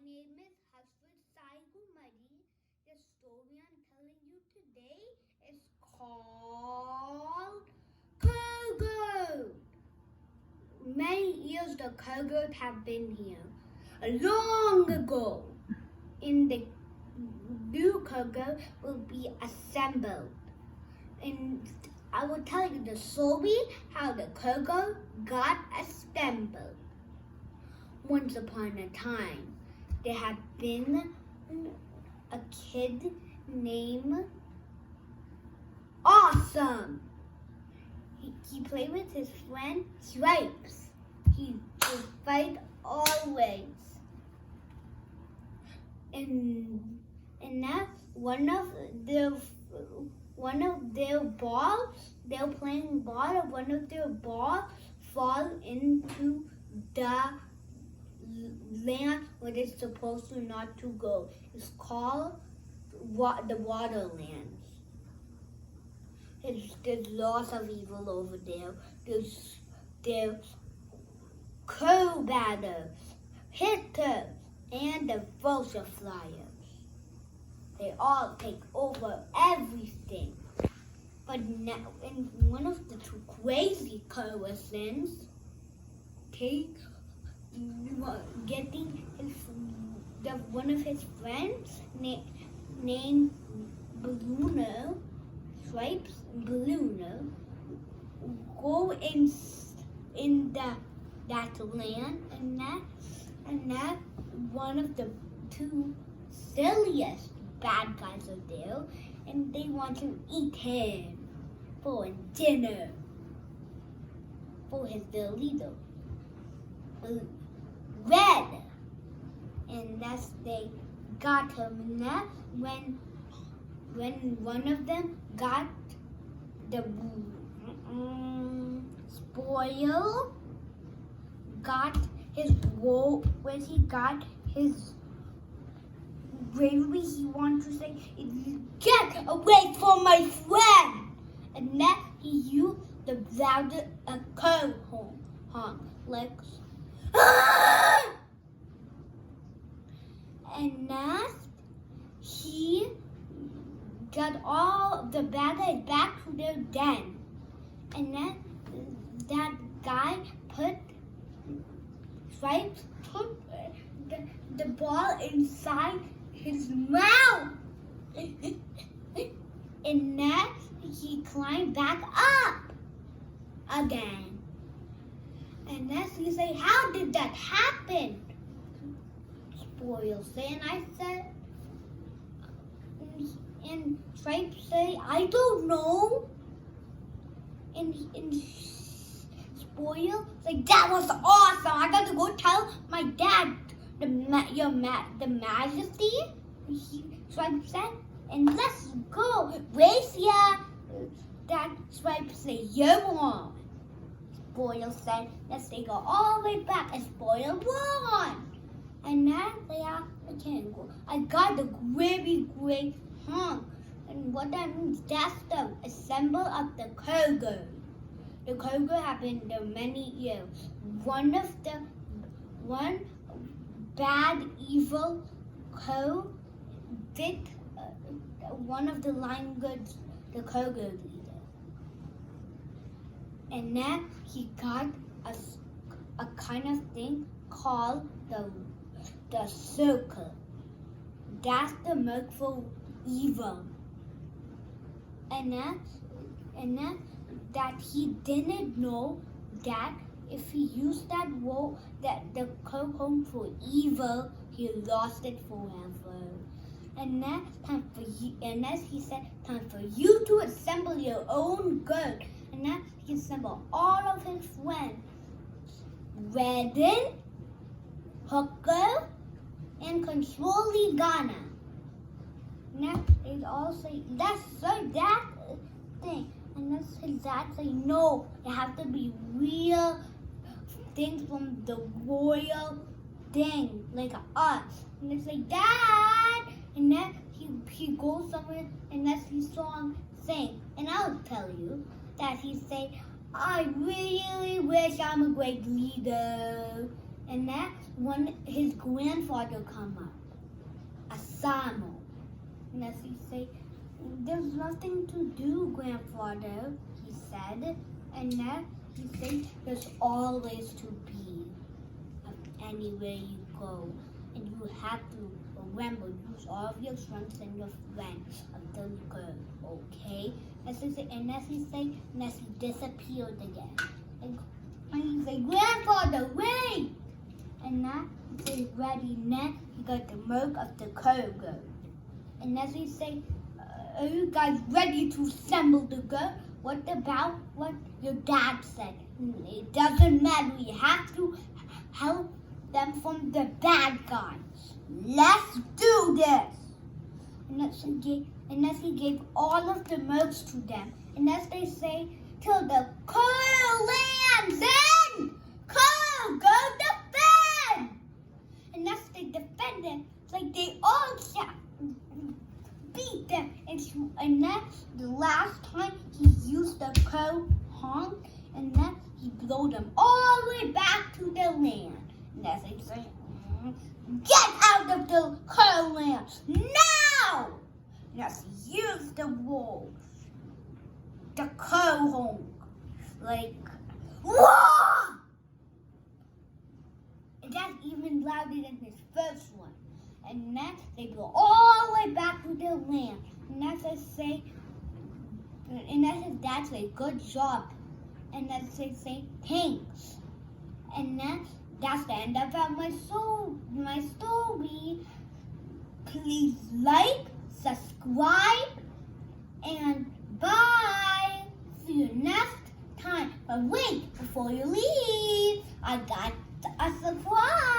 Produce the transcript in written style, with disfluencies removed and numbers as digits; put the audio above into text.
name is Hasford Saigumadi. The story I'm telling you today is called Kogo. Many years the Kogos have been here. Long ago, in the new Kogo will be assembled. And I will tell you the story how the Kogo got assembled. Once upon a time, there had been a kid named Awesome. He played with his friend Stripes. He would fight always. And that one of their balls, they were playing ball, and one of their balls fall into the land where it's supposed to not to go. It's called the Waterlands. There's lots of evil over there. There's Crobatters, Hitters, and the Vulture Flyers. They all take over everything. But now, in one of the two crazy coalitions, one of his friends named Bluno, Stripes Bluno, go in that land, and that one of the two silliest bad guys are there, and they want to eat him for dinner, for his leader, Red. And that's they got him. And that when one of them got the spoil, got his wool, when he got his bravery, he wanted to say, "Get away from my friend!" And then he used the louder honk, like, "Ah!" And next, he got all the bad guys back to their den. And then that guy put the ball inside his mouth. And then he climbed back up again. And then he said, "How did that happen?" Spoils say, and I said, and Stripes say, "I don't know." And Spoil like, "That was awesome! I got to go tell my dad, the Majesty." Stripes said, "And let's go race ya." That Stripes say, "You won." Spoil said, "Let's go all the way back," and Spoil won. And now they are a tangle. I got the very great honk. And what that means, that's the assemble of the Kogo. The Kogo have been there many years. One bad evil Ko did one of the line goods, the Kogo leader. And then he got a kind of thing called the circle. That's the merciful evil. And then that he didn't know that if he used that word, that the home for evil, he lost it forever. And then he said, "Time for you to assemble your own good." And then he assembled all of his friends, Redden, Hooker, and Control Ghana. Next, they all say, "That's that thing." And that's his dad say, "No, they have to be real things from the royal thing, like us." And they say, "Dad!" And then he goes somewhere, and that's his song sing. And I'll tell you that he say, "I really wish I'm a great leader." And that's when his grandfather come up, a Samuel. And as he say, there's nothing to do, grandfather, he said. And then he said, there's always to be anywhere you go. And you have to remember, use all of your strength and your friends until you go, okay? As he say, and as he disappeared again. And he say, grandfather, wait! And now he says, ready, now he got the milk of the cargo. And as he say, are you guys ready to assemble the girl? What about what your dad said? It doesn't matter. We have to help them from the bad guys. Let's do this. And as he gave all of the milks to them, and as they say, till the coal lands in, coal, go defend. And as they defended, it's like they all beat them. And then the last time he used the coal honk, and then he blew them all the way back to the land. And as they say, get out of the coal land now! And as he used the wolves, the coal honk, like, whoa! And that's even louder than his first one. And then they go all the way back to their land. And that's I say, and that's his dad say, good job. And that's they say, thanks. And then that's the end of my story. Please like, subscribe, and bye. See you next time. But wait, before you leave, I got a surprise.